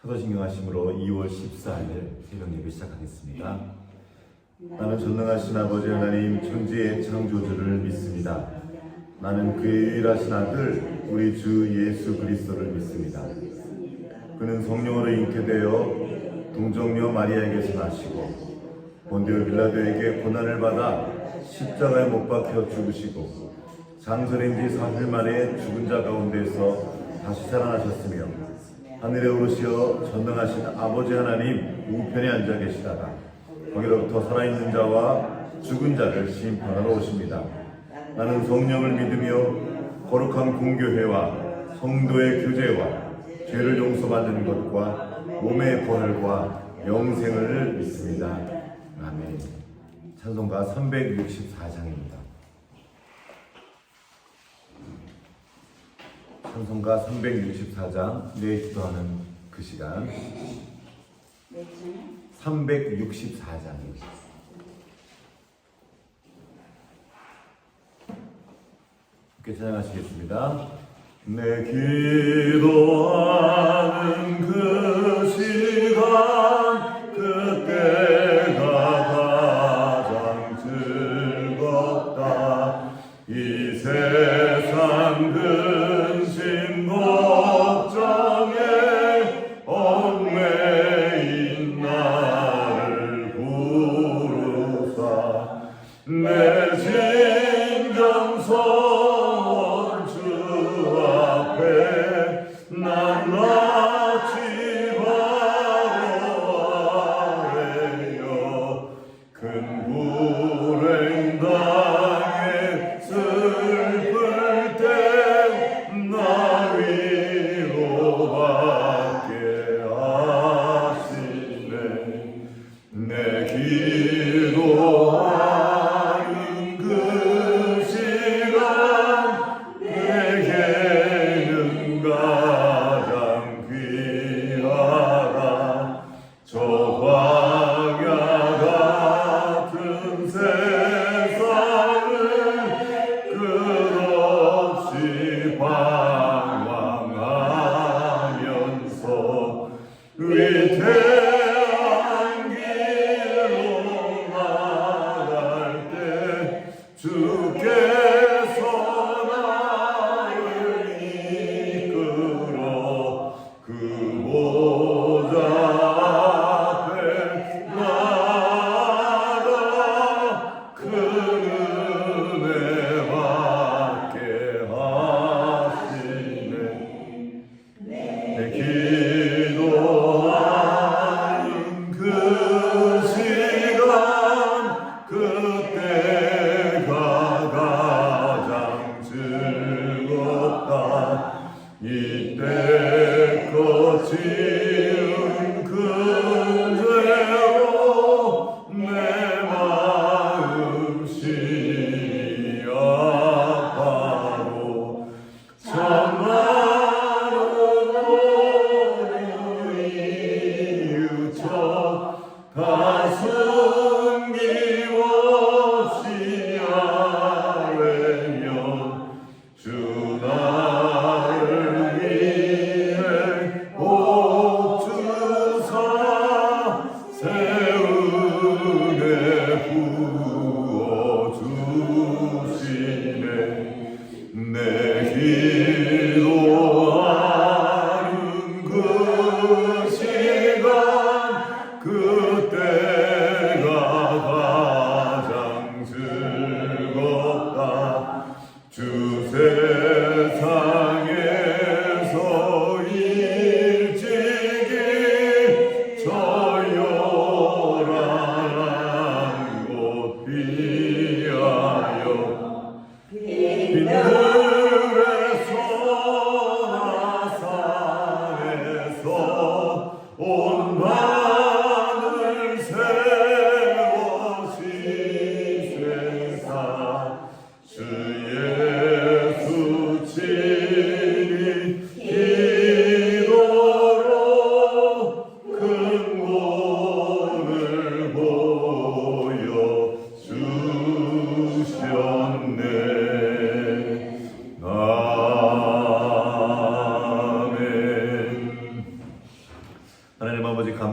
사도신경하심으로 2월 14일 새벽 예배 시작하겠습니다. 나는 전능하신 아버지 하나님 천지의 창조주를 믿습니다. 나는 그의 유일하신 아들 우리 주 예수 그리스도를 믿습니다. 그는 성령으로 잉태되어 동정녀 마리아에게서 나시고 본디오 빌라도에게 고난을 받아 십자가에 못 박혀 죽으시고 장설인 지 사흘 만에 죽은 자 가운데서 다시 살아나셨으며 하늘에 오르시어 전능하신 아버지 하나님 우편에 앉아 계시다가 거기로부터 살아있는 자와 죽은 자를 심판하러 오십니다. 나는 성령을 믿으며 거룩한 공교회와 성도의 교제와 죄를 용서받는 것과 몸의 부활과 영생을 믿습니다. 아멘. 찬송가 364장입니다. 찬송가 364장 내 기도하는 그 시간 364장입니다. 함께 찬양하시겠습니다. 내 기도하는 그 시간 그때가 가장 즐겁다. 이 세상 근심 걱정에 얽매인 나를 부르사 내 진정성 주 앞에 난 마치 바로 아래여 큰 불행 당해 슬플 때 나 위로받게 하시네. 내 기도하는 그 시간 내게는 가장 귀하다. 저 광야 같은 세상을 끝없이 방황하면서 위태한 길로 나갈 때 주께서 나를 이끌어 그 보좌 앞에 나아가 큰 은혜 받게 하시네. 내 기도하는 그 시간 그때가 가장 즐겁다. 이때껏 지은 큰 죄로 내 마음 심히 아파도 참 많은 오류 이유쳐 다 숨김없이 아뢰며 주 나를 위해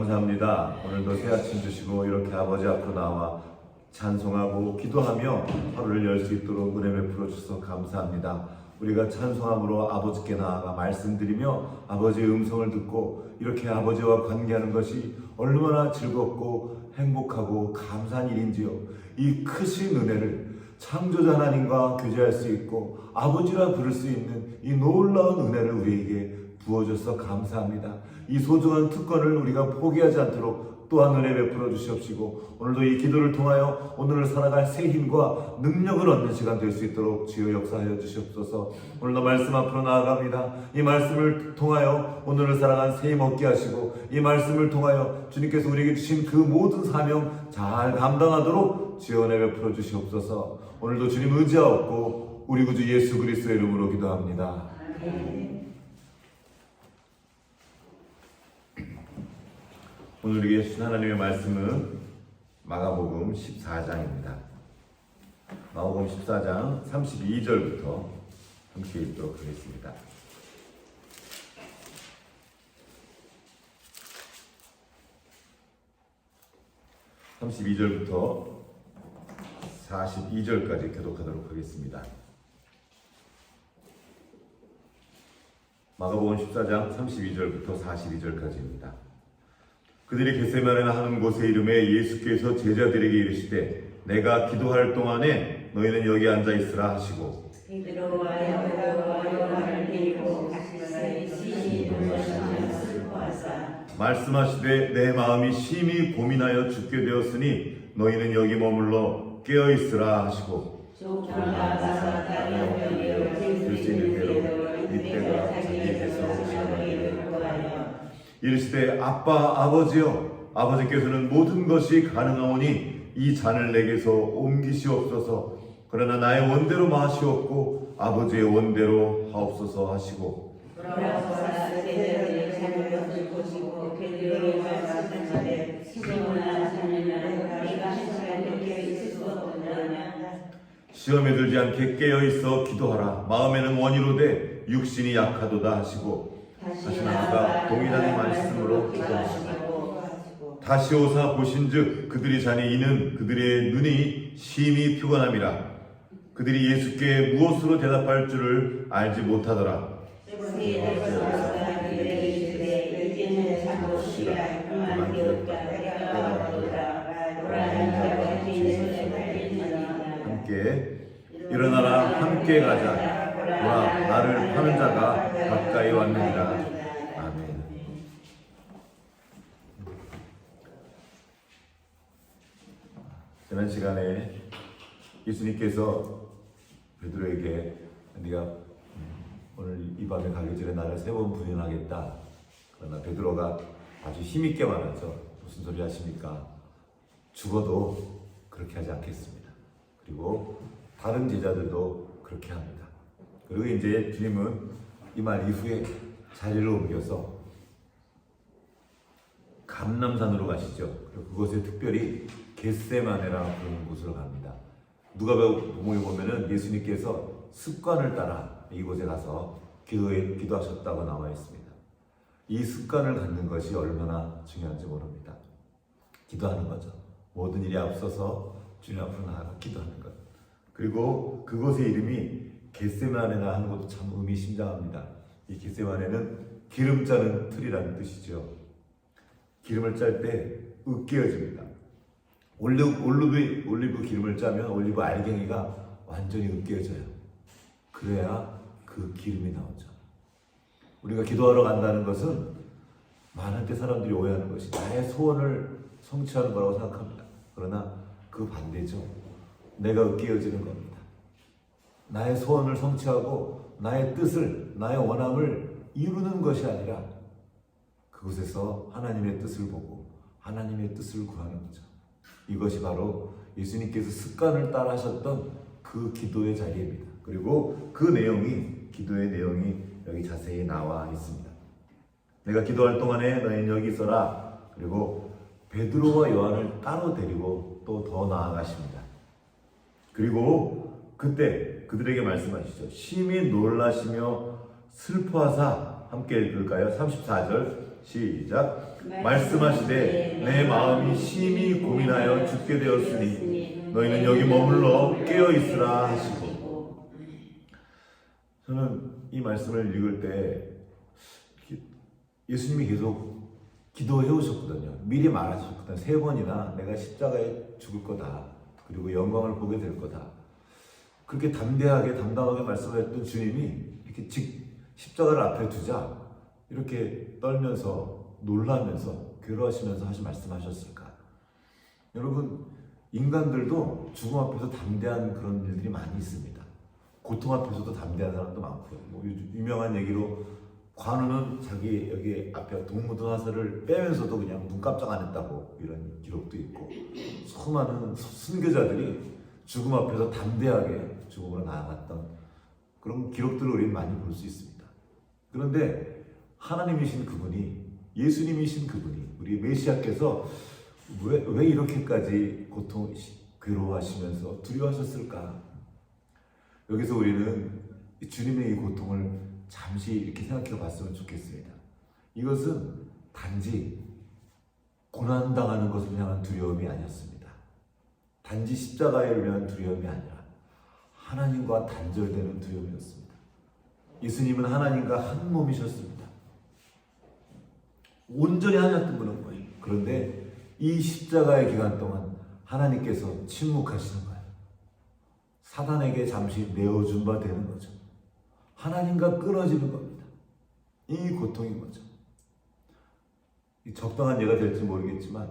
감사합니다. 오늘도 새 아침 주시고 이렇게 아버지 앞으로 나와 찬송하고 기도하며 하루를 열 수 있도록 은혜 베풀어 주셔서 감사합니다. 우리가 찬송함으로 아버지께 나아가 말씀드리며 아버지의 음성을 듣고 이렇게 아버지와 관계하는 것이 얼마나 즐겁고 행복하고 감사한 일인지요. 이 크신 은혜를 창조자 하나님과 교제할 수 있고 아버지라 부를 수 있는 이 놀라운 은혜를 우리에게 부어줘서 감사합니다. 이 소중한 특권을 우리가 포기하지 않도록 또한 은혜 베풀어 주시옵시고 오늘도 이 기도를 통하여 오늘을 살아갈 새 힘과 능력을 얻는 시간 될 수 있도록 주여 역사하여 주시옵소서. 오늘도 말씀 앞으로 나아갑니다. 이 말씀을 통하여 오늘을 살아간 새 힘 얻게 하시고 이 말씀을 통하여 주님께서 우리에게 주신 그 모든 사명 잘 감당하도록 주여 은혜 베풀어 주시옵소서. 오늘도 주님 의지하옵고 우리 구주 예수 그리스도의 이름으로 기도합니다. 오늘 우리에게 주신 하나님의 말씀은 마가복음 14장입니다. 마가복음 14장 32절부터 함께 읽도록 하겠습니다. (32절부터) (42절까지) 교독하도록 하겠습니다. 마가복음 14장 32절부터 42절까지입니다. 그들이 겟세마네 하는 곳에 이름에 예수께서 제자들에게 이르시되 내가 기도할 동안에 너희는 여기 앉아 있으라 하시고 베드로와 야고보와 요한을 데리고 가시사에 심히 놀라시며 슬퍼하사 말씀하시되 내 마음이 심히 고민하여 죽게 되었으니 너희는 여기 머물러 깨어 있으라 하시고 나가서 다른 병으로 들 수 있는 대로 이때가 자기에게서 오시기를 구하여 이르시되 아빠 아버지여 아버지께서는 모든 것이 가능하오니 이 잔을 내게서 옮기시옵소서. 그러나 나의 원대로 마시옵고 아버지의 원대로 하옵소서 하시고 돌아오사 제자들의 자녀를 보시고 베드로의 말씀하시되 시몬아 자녀는 네가 한 시간 이렇게 있을 수 없느냐. 시험에 들지 않게 깨어있어 기도하라. 마음에는 원이로되 육신이 약하도다 하시고 다시 나아가 동일한 말씀으로 기도하시고 다시 오사 보신즉 그들이 자니 이는 그들의 눈이 심히 피곤함이라. 그들이 예수께 무엇으로 대답할 줄을 알지 못하더라. 함께 일어나라 함께 가자. 보라 나를 파는 자가 가까이 왔느니라. 아멘. 지난 시간에 예수님께서 베드로에게 네가 오늘 이 밤에 가기 전에 나를 3번 부인하겠다. 그러나 베드로가 아주 힘있게 말하죠. 무슨 소리 하십니까? 죽어도 그렇게 하지 않겠습니다. 그리고 다른 제자들도 그렇게 합니다. 그리고 이제 주님은 이 말 이후에 자리를 옮겨서 감람산으로 가시죠. 그리고 그곳에 특별히 겟세마네라는 그런 곳으로 갑니다. 누가복음에 보면은 예수님께서 습관을 따라 이곳에 가서 기도하셨다고 나와 있습니다. 이 습관을 갖는 것이 얼마나 중요한지 모릅니다. 기도하는 거죠. 모든 일에 앞서서 주님 앞으로 나아가 기도하는 것. 그리고 그곳의 이름이 겟세마네라 하는 것도 참 의미심장합니다. 이 겟세마네는 기름 짜는 틀이라는 뜻이죠. 기름을 짤 때 으깨어집니다. 올리브 기름을 짜면 올리브 알갱이가 완전히 으깨어져요. 그래야 그 기름이 나오죠. 우리가 기도하러 간다는 것은 많은 때 사람들이 오해하는 것이 나의 소원을 성취하는 거라고 생각합니다. 그러나 그 반대죠. 내가 으깨어지는 겁니다. 나의 소원을 성취하고 나의 뜻을, 나의 원함을 이루는 것이 아니라 그곳에서 하나님의 뜻을 보고 하나님의 뜻을 구하는 거죠. 이것이 바로 예수님께서 습관을 따라 하셨던 그 기도의 자리입니다. 그리고 그 내용이, 기도의 내용이 여기 자세히 나와 있습니다. 내가 기도할 동안에 너희는 여기 있어라. 그리고 베드로와 요한을 따로 데리고 또 더 나아가십니다. 그리고 그때 그들에게 말씀하시죠. 심히 놀라시며 슬퍼하사, 함께 읽을까요? 34절 시작. 말씀하시되 내 마음이 심히 고민하여 죽게 되었으니 너희는 여기 머물러 깨어 있으라 하시고. 저는 이 말씀을 읽을 때 예수님이 계속 기도해 오셨거든요. 미리 말하셨거든요. 3번이나 내가 십자가에 죽을 거다. 그리고 영광을 보게 될 거다. 그렇게 담대하게 담담하게 말씀하셨던 주님이 이렇게 십자가를 앞에 두자 이렇게 떨면서 놀라면서 괴로워하시면서 말씀하셨을까? 여러분, 인간들도 죽음 앞에서 담대한 그런 일들이 많이 있습니다. 고통 앞에서도 담대한 사람도 많고요. 뭐 유명한 얘기로 관우는 자기 여기 앞에 동무도 화살을 빼면서도 그냥 눈 깜짝 안 했다고 이런 기록도 있고, 수많은 순교자들이 죽음 앞에서 담대하게 죽음으로 나아갔던 그런 기록들을 우리는 많이 볼 수 있습니다. 그런데 하나님이신 그분이, 예수님이신 그분이, 우리 메시아께서 왜 이렇게까지 괴로워하시면서 두려워하셨을까? 여기서 우리는 주님의 이 고통을 잠시 이렇게 생각해 봤으면 좋겠습니다. 이것은 단지 고난당하는 것을 향한 두려움이 아니었습니다. 단지 십자가에 위한 두려움이 아니라 하나님과 단절되는 두려움이었습니다. 예수님은 하나님과 한 몸이셨습니다. 온전히 하나였던 분은 거예요. 그런데 이 십자가의 기간 동안 하나님께서 침묵하시는 거예요. 사단에게 잠시 내어준 바 되는 거죠. 하나님과 끊어지는 겁니다. 이 고통인 거죠. 적당한 예가 될지 모르겠지만,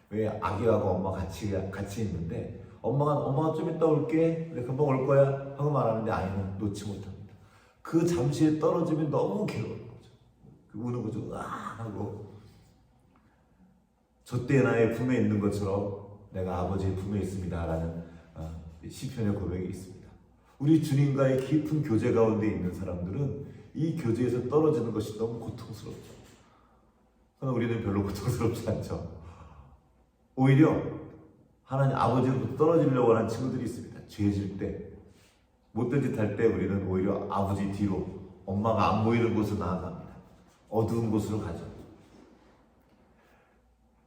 왜 아기하고 엄마 같이 있는데 엄마가 좀 이따 올게, 내가 금방 올 거야 하고 말하는데 아이는 놓지 못합니다. 그 잠시에 떨어지면 너무 괴로운 거죠. 우는 거죠. 으아 하고. 저때 나의 품에 있는 것처럼 내가 아버지의 품에 있습니다 라는 시편의 고백이 있습니다. 우리 주님과의 깊은 교제 가운데 있는 사람들은 이 교제에서 떨어지는 것이 너무 고통스럽죠. 그러나 우리는 별로 고통스럽지 않죠. 오히려 하나님 아버지로부터 떨어지려고 하는 친구들이 있습니다. 죄질 때, 못된 짓 할 때 우리는 오히려 아버지 뒤로, 엄마가 안 보이는 곳으로 나아갑니다. 어두운 곳으로 가죠.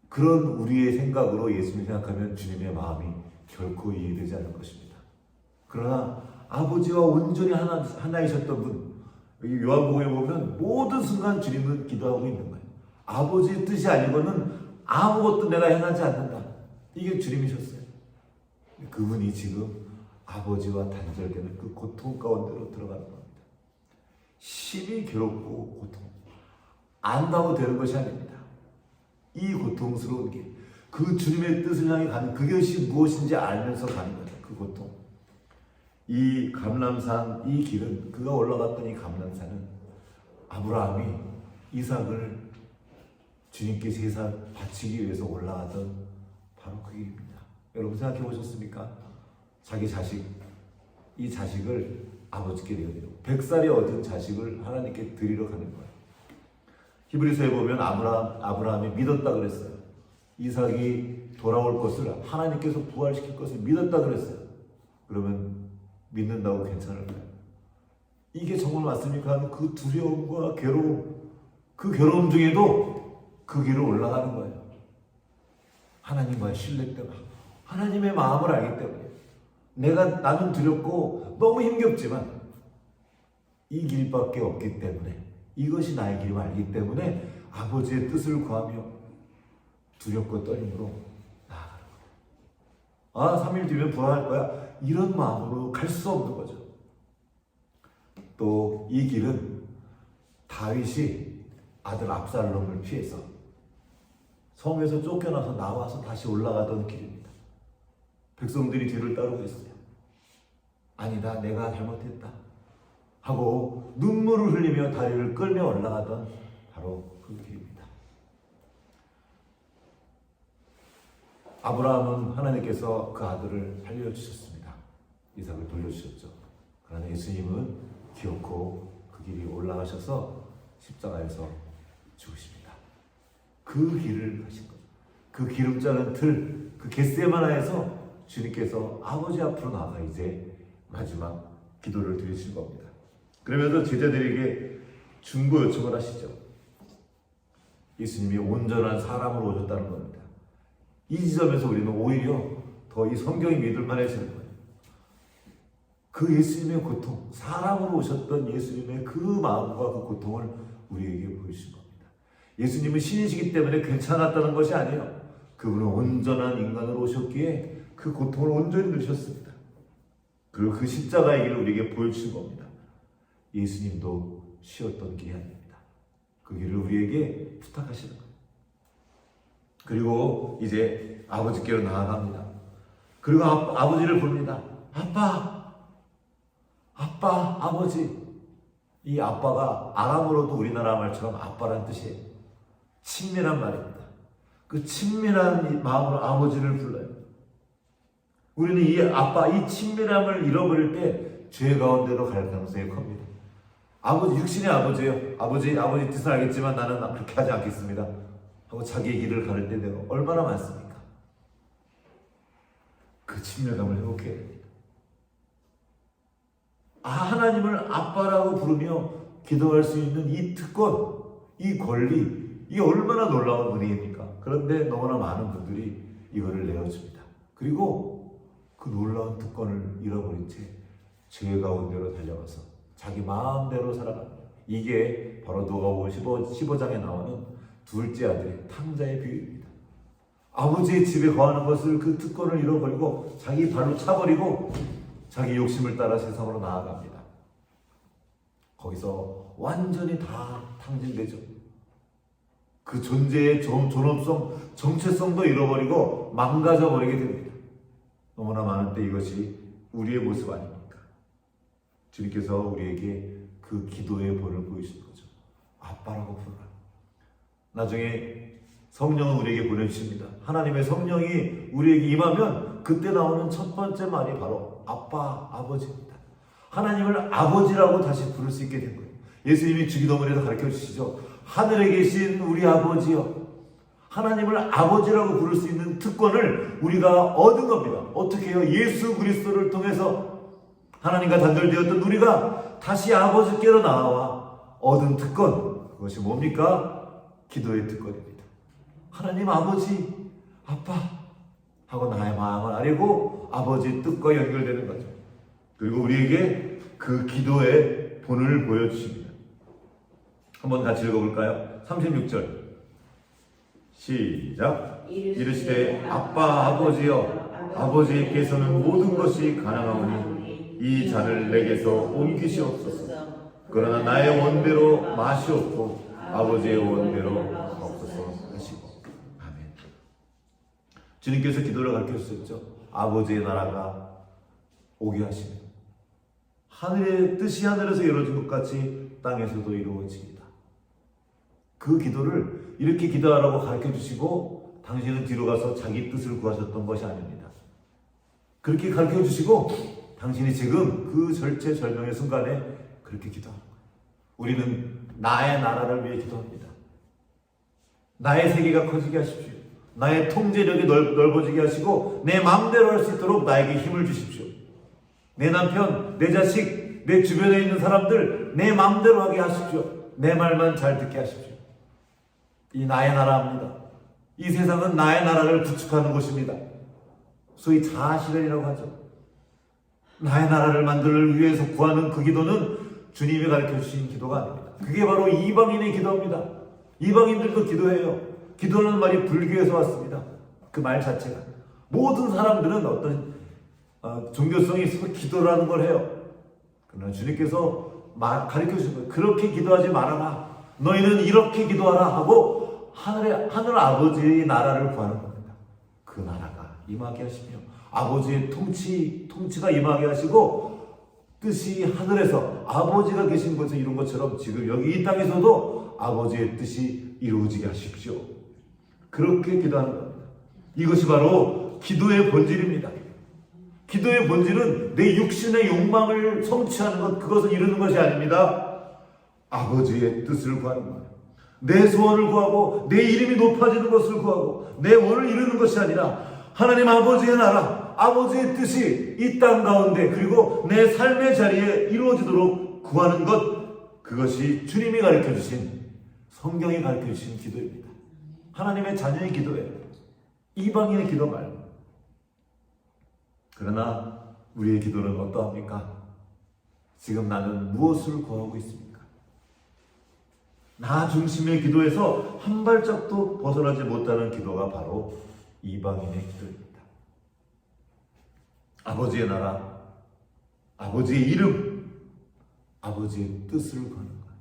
그런 우리의 생각으로 예수님을 생각하면 주님의 마음이 결코 이해되지 않을 것입니다. 그러나 아버지와 온전히 하나이셨던 분, 여기 요한복음에 보면 모든 순간 주님은 기도하고 있는 거예요. 아버지의 뜻이 아니고는 아무것도 내가 행하지 않는다. 이게 주님이셨어요. 그분이 지금 아버지와 단절되는 그 고통 가운데로 들어가는 겁니다. 심히 괴롭고 고통, 안다고 되는 것이 아닙니다. 이 고통스러운 길, 그 주님의 뜻을 향해 가는 그것이 무엇인지 알면서 가는 거죠. 그 고통. 이 감람산, 이 길은, 그가 올라갔던 이 감람산은 아브라함이 이삭을 주님께 제사 바치기 위해서 올라가던 바로 그 길입니다. 여러분 생각해 보셨습니까? 자기 자식, 이 자식을 아버지께 내어드리고 100살이 얻은 자식을 하나님께 드리러 가는 거예요. 히브리서에 보면 아브라함이 믿었다 그랬어요. 이삭이 돌아올 것을, 하나님께서 부활시킬 것을 믿었다 그랬어요. 그러면 믿는다고 괜찮을까요? 이게 정말 맞습니까? 하는 그 두려움과 괴로움, 그 괴로움 중에도 그 길을 올라가는 거예요. 하나님과의 신뢰 때문에, 하나님의 마음을 알기 때문에. 나는 두렵고 너무 힘겹지만 이 길밖에 없기 때문에, 이것이 나의 길을 알기 때문에 아버지의 뜻을 구하며 두렵고 떨림으로 나아가는 거예요. 3일 뒤면 부활할 거야. 이런 마음으로 갈 수 없는 거죠. 또 이 길은 다윗이 아들 압살롬을 피해서 성에서 쫓겨나서 나와서 다시 올라가던 길입니다. 백성들이 뒤를 따르고 있어요. 아니다, 내가 잘못했다 하고 눈물을 흘리며 다리를 끌며 올라가던 바로 그 길입니다. 아브라함은 하나님께서 그 아들을 살려주셨습니다. 이삭을 돌려주셨죠. 그러나 예수님은 기어코 그 길이 올라가셔서 십자가에서 죽으십니다. 그 길을 가신 거죠. 그 기름 자른 틀, 그 겟세마나에서 주님께서 아버지 앞으로 나가 이제 마지막 기도를 드리신 겁니다. 그러면서 제자들에게 중보 요청을 하시죠. 예수님이 온전한 사람으로 오셨다는 겁니다. 이 지점에서 우리는 오히려 더 이 성경이 믿을 만해지는 거예요. 그 예수님의 고통, 사람으로 오셨던 예수님의 그 마음과 그 고통을 우리에게 보여주신 겁니다. 예수님은 신이시기 때문에 괜찮았다는 것이 아니에요. 그분은 온전한 인간으로 오셨기에 그 고통을 온전히 누리셨습니다. 그리고 그 십자가의 길을 우리에게 보여주신 겁니다. 예수님도 쉬었던 길이 아닙니다. 그 길을 우리에게 부탁하시는 거예요. 그리고 이제 아버지께로 나아갑니다. 그리고 아버지를 부릅니다. 아빠, 아버지. 이 아빠가 아람어로도 우리나라 말처럼 아빠란 뜻이에요. 친밀한 말입니다. 그 친밀한 마음으로 아버지를 불러요. 우리는 이 아빠, 이 친밀함을 잃어버릴 때 죄 가운데로 갈 가능성이 큽니다. 아버지, 육신의 아버지예요. 아버지 뜻은 알겠지만 나는 그렇게 하지 않겠습니다 하고 자기의 길을 가를 때 내가 얼마나 많습니까? 그 친밀감을 회복해야 됩니다. 하나님을 아빠라고 부르며 기도할 수 있는 이 특권, 이 권리, 이게 얼마나 놀라운 은혜입니까? 그런데 너무나 많은 분들이 이거를 내어줍니다. 그리고 그 놀라운 특권을 잃어버린 채 죄 가운데로 달려가서 자기 마음대로 살아갑니다. 이게 바로 누가복음 15장에 나오는 둘째 아들의 탕자의 비유입니다. 아버지의 집에 거하는 것을 그 특권을 잃어버리고 자기 발로 차버리고 자기 욕심을 따라 세상으로 나아갑니다. 거기서 완전히 다 탕진되죠. 그 존재의 존엄성, 정체성도 잃어버리고 망가져버리게 됩니다. 너무나 많은 때 이것이 우리의 모습 아닙니까? 주님께서 우리에게 그 기도의 본을 보이시는 거죠. 아빠라고 부르라. 나중에 성령은 우리에게 보내주십니다. 하나님의 성령이 우리에게 임하면 그때 나오는 첫 번째 말이 바로 아빠, 아버지입니다. 하나님을 아버지라고 다시 부를 수 있게 된 거예요. 예수님이 주기도문에서 가르쳐 주시죠. 하늘에 계신 우리 아버지여. 하나님을 아버지라고 부를 수 있는 특권을 우리가 얻은 겁니다. 어떻게 해요? 예수 그리스도를 통해서 하나님과 단절되었던 우리가 다시 아버지께로 나와 얻은 특권, 그것이 뭡니까? 기도의 특권입니다. 하나님 아버지, 아빠 하고 나의 마음을 아뢰고 아버지의 뜻과 연결되는 거죠. 그리고 우리에게 그 기도의 본을 보여주십니다. 한번 같이 읽어볼까요? 36절 시작. 이르시되 아빠 아버지여, 아버지께서는 모든 것이 가능하오니 이 잔을 내게서 옮기시옵소서. 그러나 나의 원대로 마시옵고 아버지의 원대로 없소서 하시고. 아멘. 주님께서 기도를 가르쳐 주셨죠. 아버지의 나라가 오게 하시며 하늘의 뜻이 하늘에서 이루어진 것 같이 땅에서도 이루어집니다. 그 기도를 이렇게 기도하라고 가르쳐 주시고 당신은 뒤로 가서 자기 뜻을 구하셨던 것이 아닙니다. 그렇게 가르쳐 주시고 당신이 지금 그 절체절명의 순간에 그렇게 기도하는 거예요. 우리는 나의 나라를 위해 기도합니다. 나의 세계가 커지게 하십시오. 나의 통제력이 넓어지게 하시고 내 마음대로 할 수 있도록 나에게 힘을 주십시오. 내 남편, 내 자식, 내 주변에 있는 사람들 내 마음대로 하게 하십시오. 내 말만 잘 듣게 하십시오. 이 나의 나라입니다. 이 세상은 나의 나라를 구축하는 곳입니다. 소위 자아실현이라고 하죠. 나의 나라를 만들기 위해서 구하는 그 기도는 주님이 가르쳐 주신 기도가 아닙니다. 그게 바로 이방인의 기도입니다. 이방인들도 기도해요. 기도라는 말이 불교에서 왔습니다. 그 말 자체가. 모든 사람들은 어떤 종교성이 있어서 기도라는 걸 해요. 그러나 주님께서 가르쳐 주신 거예요. 그렇게 기도하지 말아라. 너희는 이렇게 기도하라 하고 하늘 아버지의 나라를 구하는 겁니다. 그 나라가 임하게 하시며 아버지의 통치가 임하게 하시고 뜻이 하늘에서 아버지가 계신 곳에 이룬 것처럼 지금 여기 이 땅에서도 아버지의 뜻이 이루어지게 하십시오. 그렇게 기도하는 겁니다. 이것이 바로 기도의 본질입니다. 기도의 본질은 내 육신의 욕망을 성취하는 것, 그것을 이루는 것이 아닙니다. 아버지의 뜻을 구하는 거예요. 내 소원을 구하고 내 이름이 높아지는 것을 구하고 내 원을 이루는 것이 아니라 하나님 아버지의 나라, 아버지의 뜻이 이 땅 가운데 그리고 내 삶의 자리에 이루어지도록 구하는 것, 그것이 주님이 가르쳐 주신 성경이 가르쳐 주신 기도입니다. 하나님의 자녀의 기도예요. 이방인의 기도 말고. 그러나 우리의 기도는 어떠합니까? 지금 나는 무엇을 구하고 있습니까? 나 중심의 기도에서 한 발짝도 벗어나지 못하는 기도가 바로 이방인의 기도입니다. 아버지의 나라, 아버지의 이름, 아버지의 뜻을 구하는 거예요.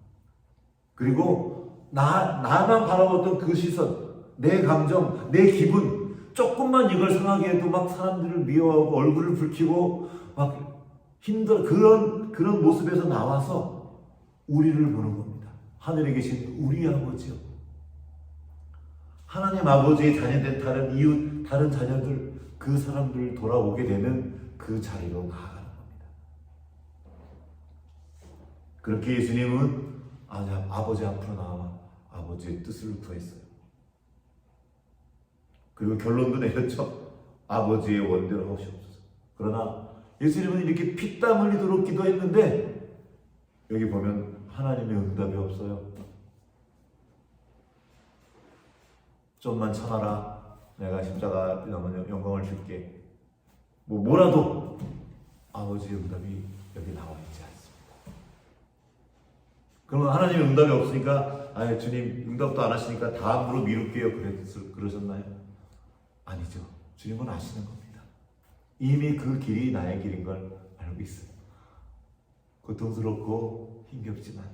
그리고 나만 바라보던 그 시선, 내 감정, 내 기분, 조금만 이걸 상하게 해도 막 사람들을 미워하고 얼굴을 붉히고 막 힘들어. 그런 모습에서 나와서 우리를 보는 겁니다. 하늘에 계신 우리 아버지요. 하나님 아버지의 자녀된 다른 이웃, 다른 자녀들, 그 사람들을 돌아오게 되는 그 자리로 나아가는 겁니다. 그렇게 예수님은 아버지 앞으로 나와 아버지의 뜻을 구했어요. 그리고 결론도 내렸죠. 아버지의 원대로 하시옵소서. 그러나 예수님은 이렇게 피땀 흘리도록 기도했는데 여기 보면 하나님의 응답이 없어요. 좀만 참아라. 내가 십자가 영광을 줄게. 뭐라도 아버지의 응답이 여기 나와 있지 않습니다. 그러면 하나님의 응답이 없으니까 주님 응답도 안 하시니까 다음으로 미룰게요. 그러셨나요? 아니죠. 주님은 아시는 겁니다. 이미 그 길이 나의 길인 걸 알고 있어요. 고통스럽고 힘겹지만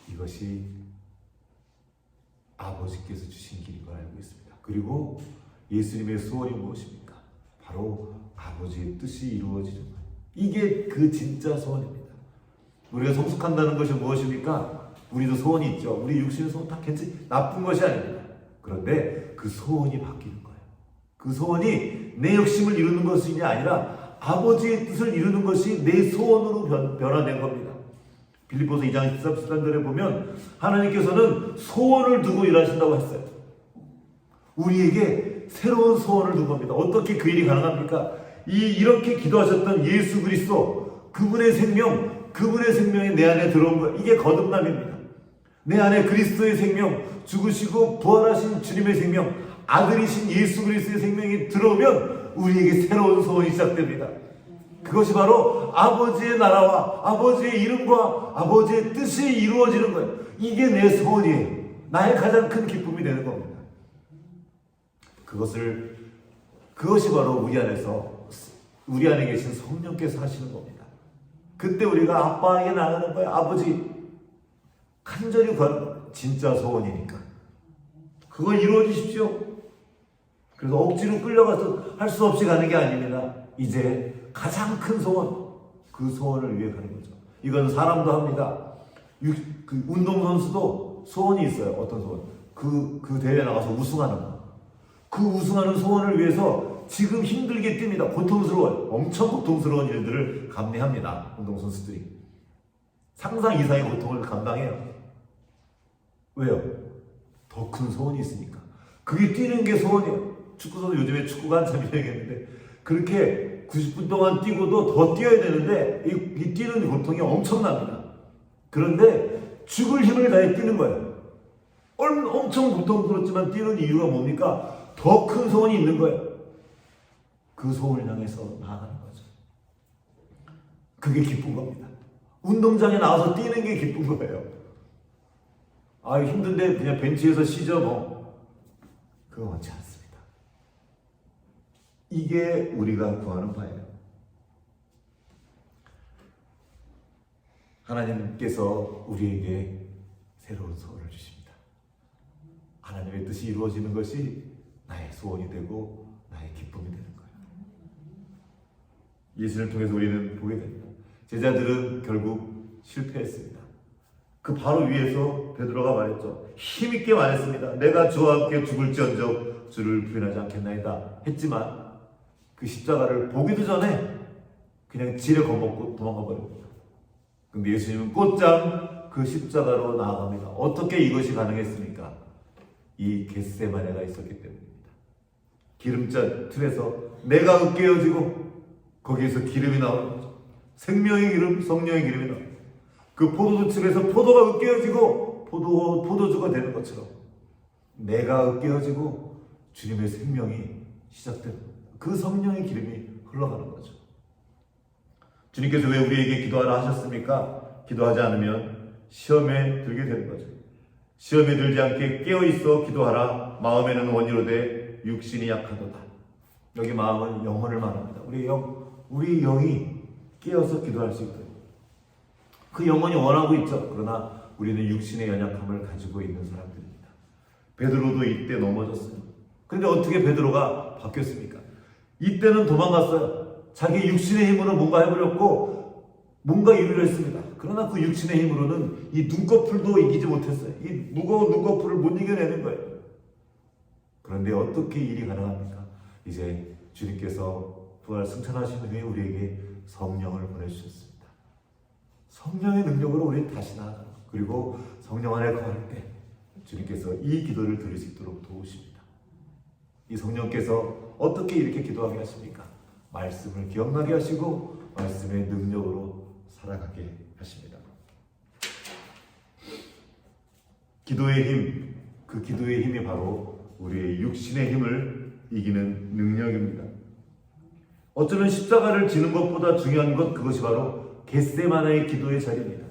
이것이 아버지께서 주신 길인 걸 알고 있습니다. 그리고 예수님의 소원이 무엇입니까? 바로 아버지의 뜻이 이루어지는 것. 이게 그 진짜 소원입니다. 우리가 성숙한다는 것이 무엇입니까? 우리도 소원이 있죠. 우리 육신의 소원 다 나쁜 것이 아닙니다. 그런데 그 소원이 바뀌는 거예요. 그 소원이 내 욕심을 이루는 것이 아니라 아버지의 뜻을 이루는 것이 내 소원으로 변화된 겁니다. 빌립보서 2장 13절에 보면 하나님께서는 소원을 두고 일하신다고 했어요. 우리에게 새로운 소원을 둔 겁니다. 어떻게 그 일이 가능합니까? 이렇게 기도하셨던 예수 그리스도, 그분의 생명이 내 안에 들어온 거예요. 이게 거듭남입니다. 내 안에 그리스도의 생명, 죽으시고 부활하신 주님의 생명, 아들이신 예수 그리스도의 생명이 들어오면 우리에게 새로운 소원이 시작됩니다. 그것이 바로 아버지의 나라와 아버지의 이름과 아버지의 뜻이 이루어지는 거예요. 이게 내 소원이에요. 나의 가장 큰 기쁨이 되는 겁니다. 그것이 바로 우리 안에 계신 성령께서 하시는 겁니다. 그때 우리가 아빠에게 나가는 거예요. 아버지, 간절히 구하는 거예요. 진짜 소원이니까. 그걸 이루어주십시오. 그래서 억지로 끌려가서 할 수 없이 가는 게 아닙니다. 이제 가장 큰 소원, 그 소원을 위해 가는 거죠. 이건 사람도 합니다. 그 운동선수도 소원이 있어요. 어떤 소원? 그 대회에 나가서 우승하는 거. 그 우승하는 소원을 위해서 지금 힘들게 뜁니다. 고통스러워요. 엄청 고통스러운 일들을 감내합니다. 운동선수들이. 상상 이상의 고통을 감당해요. 왜요? 더 큰 소원이 있으니까. 그게 뛰는 게 소원이에요. 축구선수 요즘에 축구가 한참 유행했는데 그렇게 90분 동안 뛰고도 더 뛰어야 되는데 이 뛰는 고통이 엄청납니다. 그런데 죽을 힘을 다해 뛰는 거예요. 엄청 고통스럽지만 뛰는 이유가 뭡니까? 더 큰 소원이 있는 거예요. 그 소원을 향해서 나아가는 거죠. 그게 기쁜 겁니다. 운동장에 나와서 뛰는 게 기쁜 거예요. 힘든데 그냥 벤치에서 쉬죠 그거 원치 않습니다. 이게 우리가 구하는 바예요. 하나님께서 우리에게 새로운 소원을 주십니다. 하나님의 뜻이 이루어지는 것이 나의 소원이 되고 나의 기쁨이 되는 거예요. 예수를 통해서 우리는 보게 됩니다. 제자들은 결국 실패했습니다. 그 바로 위에서 베드로가 말했죠. 힘있게 말했습니다. 내가 주와 함께 죽을지언정 주를 부인하지 않겠나이다 했지만 그 십자가를 보기도 전에 그냥 지레 겁먹고 도망가 버립니다. 근데 예수님은 곧장 그 십자가로 나아갑니다. 어떻게 이것이 가능했습니까? 이 겟세마네가 있었기 때문입니다. 기름잔 틀에서 내가 으깨어지고 거기에서 기름이 나오는 거죠. 생명의 기름, 성령의 기름이 나옵니다. 그 포도주측에서 포도가 으깨어지고 포도주가 되는 것처럼 내가 으깨어지고 주님의 생명이 시작된 그 성령의 기름이 흘러가는 거죠. 주님께서 왜 우리에게 기도하라 하셨습니까? 기도하지 않으면 시험에 들게 되는 거죠. 시험에 들지 않게 깨어있어 기도하라. 마음에는 원이로되 육신이 약하도다. 여기 마음은 영혼을 말합니다. 우리 영이 깨어서 기도할 수 있도록. 그 영혼이 원하고 있죠. 그러나 우리는 육신의 연약함을 가지고 있는 사람들입니다. 베드로도 이때 넘어졌어요. 그런데 어떻게 베드로가 바뀌었습니까? 이때는 도망갔어요. 자기 육신의 힘으로 뭔가 해버렸고 뭔가 일을 했습니다. 그러나 그 육신의 힘으로는 이 눈꺼풀도 이기지 못했어요. 이 무거운 눈꺼풀을 못 이겨내는 거예요. 그런데 어떻게 일이 가능합니까? 이제 주님께서 부활 승천하신 후에 우리에게 성령을 보내주셨습니다. 성령의 능력으로 우리 다시 나아가는 것. 그리고 성령 안에 거할 때 주님께서 이 기도를 드릴 수 있도록 도우십니다. 이 성령께서 어떻게 이렇게 기도하게 하십니까? 말씀을 기억나게 하시고 말씀의 능력으로 살아가게 하십니다. 기도의 힘, 그 기도의 힘이 바로 우리의 육신의 힘을 이기는 능력입니다. 어쩌면 십자가를 지는 것보다 중요한 것, 그것이 바로 겟세마네의 기도의 자리입니다.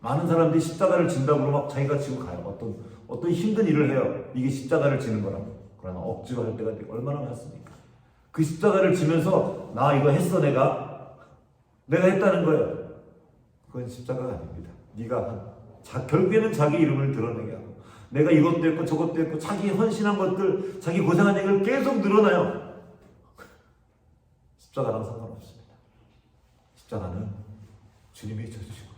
많은 사람들이 십자가를 진다고 막 자기가 지고 가요. 어떤 힘든 일을 해요. 이게 십자가를 지는 거라고. 그러나 억지로 할 때가 얼마나 많습니까? 그 십자가를 지면서 나 이거 했어 내가 했다는 거예요. 그건 십자가가 아닙니다. 결국에는 자기 이름을 드러내게 하고 내가 이것도 했고 저것도 했고 자기 헌신한 것들, 자기 고생한 얘기를 계속 늘어나요. 십자가랑 상관없습니다. 십자가는 주님이 져주시고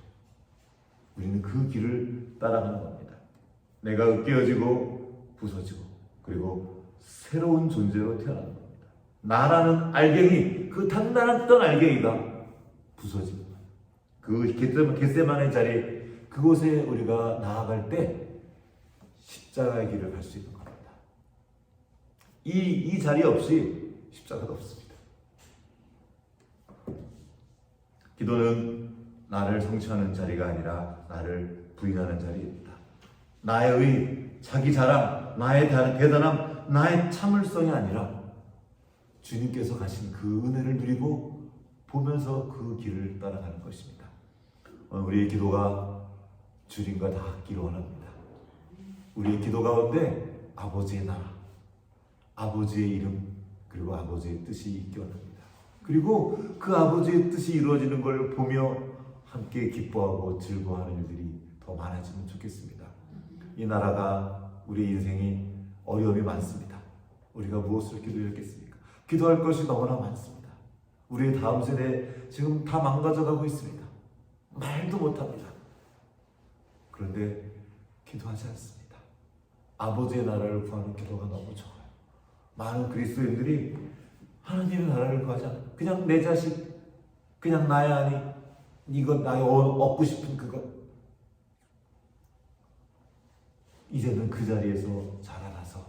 우리는 그 길을 따라가는 겁니다. 내가 으깨어지고 부서지고 그리고 새로운 존재로 태어나는 겁니다. 나라는 알갱이, 그 단단했던 알갱이가 부서지는 거예요. 그 겟세마네 자리, 그곳에 우리가 나아갈 때 십자가의 길을 갈 수 있는 겁니다. 이 자리 없이 십자가도 없습니다. 기도는 나를 성취하는 자리가 아니라 나를 부인하는 자리입니다. 나의 의, 자기 자랑, 나의 대단함, 나의 참을성이 아니라 주님께서 가신 그 은혜를 누리고 보면서 그 길을 따라가는 것입니다. 우리의 기도가 주님과 닿기를 원합니다. 우리의 기도 가운데 아버지의 나라, 아버지의 이름, 그리고 아버지의 뜻이 있기 원합니다. 그리고 그 아버지의 뜻이 이루어지는 걸 보며 함께 기뻐하고 즐거워하는 일들이 더 많아지면 좋겠습니다. 이 나라가 우리 인생이 어려움이 많습니다. 우리가 무엇을 기도했겠습니까? 기도할 것이 너무나 많습니다. 우리의 다음 세대 지금 다 망가져가고 있습니다. 말도 못합니다. 그런데 기도하지 않습니다. 아버지의 나라를 구하는 기도가 너무 적어요. 많은 그리스도인들이 하나님의 나라를 구하지 않아요. 그냥 내 자식, 그냥 나의 아니, 이것 나의 얻고 싶은 그것. 이제는 그 자리에서 자라나서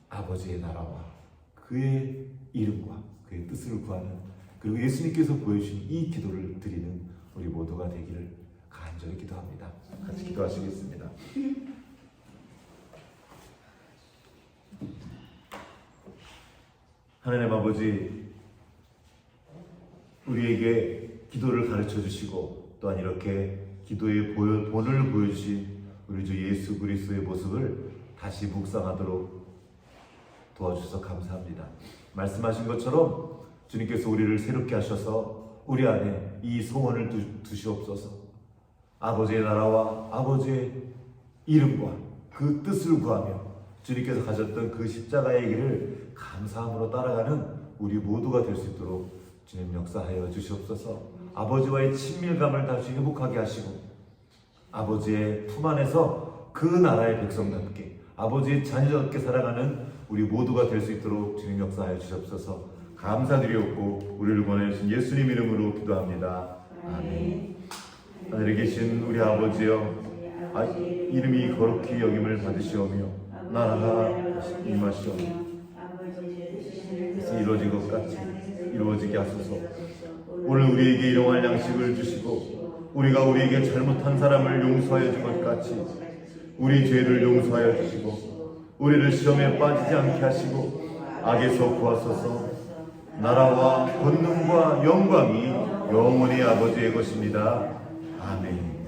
아버지의 나라와 그의 이름과 그의 뜻을 구하는, 그리고 예수님께서 보여주신 이 기도를 드리는 우리 모두가 되기를 간절히 기도합니다. 같이 기도하시겠습니다. 하나님 아버지, 우리에게 기도를 가르쳐 주시고 또한 이렇게 기도의 본을 보여주신 우리 주 예수 그리스도의 모습을 다시 묵상하도록 도와주셔서 감사합니다. 말씀하신 것처럼 주님께서 우리를 새롭게 하셔서 우리 안에 이 소원을 두시옵소서. 아버지의 나라와 아버지의 이름과 그 뜻을 구하며 주님께서 가졌던 그 십자가의 길을 감사함으로 따라가는 우리 모두가 될 수 있도록 주님 역사하여 주시옵소서. 아버지와의 친밀감을 다시 회복하게 하시고 아버지의 품 안에서 그 나라의 백성답게 아버지의 자녀답게 살아가는 우리 모두가 될 수 있도록 주님 역사하여 주시옵소서. 감사드리옵고 우리를 보내주신 예수님 이름으로 기도합니다. 아멘. 하늘에 계신 우리 아버지여, 이름이 거룩히 여김을 받으시오며 나라가 임하시오며 뜻이 이루어진 것 같이 이루어지게 하소서. 오늘 우리에게 일용할 양식을 주시고 우리가 우리에게 잘못한 사람을 용서하여 준 것 같이 우리 죄를 용서하여 주시고 우리를 시험에 빠지지 않게 하시고 악에서 구하소서. 나라와 권능과 영광이 영원히 아버지의 것입니다. 아멘.